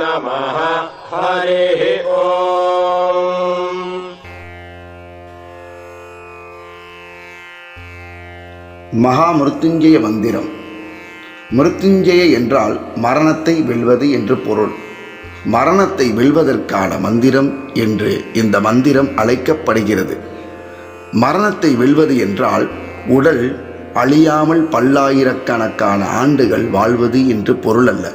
நமः. ஹரி ஓம். மகா மிருத்யுஞ்சய மந்திரம். மிருத்யுஞ்சய என்றால் மரணத்தை வெல்வது என்று பொருள். மரணத்தை வெல்வதற்கான மந்திரம் என்று இந்த மந்திரம் அழைக்கப்படுகிறது. மரணத்தை வெல்வது என்றால் உடல் அழியாமல் பல்லாயிரக்கணக்கான ஆண்டுகள் வாழ்வது என்று பொருள் அல்ல.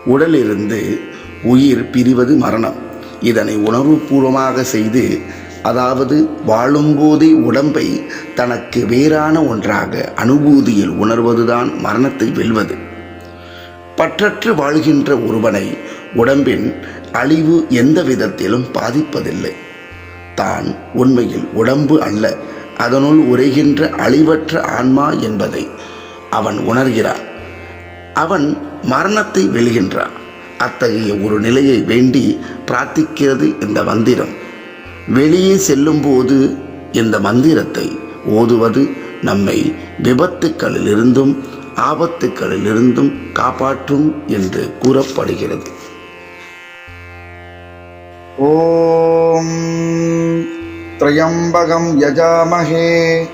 உடலிலிருந்து உயிர் பிரிவது மரணம். இதனை உணர்வுபூர்வமாக செய்து, அதாவது வாழும்போதே உடம்பை தனக்கு வேறான ஒன்றாக அனுபூதியில் உணர்வதுதான் மரணத்தை வெல்வது. பற்றற்று வாழ்கின்ற ஒருவனை உடம்பின் அழிவு எந்த விதத்திலும் பாதிப்பதில்லை. தான் உண்மையில் உடம்பு அல்ல, அதனுள் உரைகின்ற அழிவற்ற ஆன்மா என்பதை அவன் உணர்கிறான். அவன் மரணத்தை வெல்கின்றான். அத்தகைய ஒரு நிலையை வேண்டி பிரார்த்திக்கிறது இந்த மந்திரம். வெளியே செல்லும்போது இந்த மந்திரத்தை ஓதுவது நம்மை விபத்துக்களிலிருந்தும் ஆபத்துக்களிலிருந்தும் காப்பாற்றும் என்று கூறப்படுகிறது. ஓம் த்ரயம்பகம் யஜாமஹே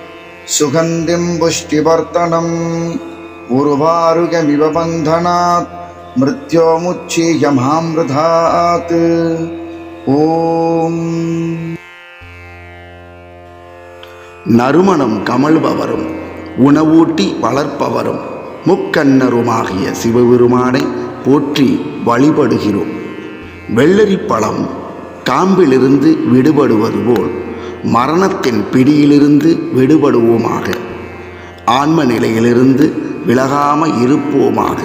சுகந்திம் புஷ்டிவர்தனம் உருவாருகமிவ பந்தனாத் மிருத்யோமுச்சீயமாம்ருதாத். ஓம். நறுமணம் கமழ்பவரும் உணவூட்டி வளர்ப்பவரும் முக்கண்ணருமாகிய சிவபெருமானை போற்றி வழிபடுகிறோம். வெள்ளரி பழம் காம்பிலிருந்து விடுபடுவது போல் மரணத்தின் பிடியிலிருந்து விடுபடுவோமாக. ஆன்ம நிலையிலிருந்து விலகாமல் இருப்போமாக.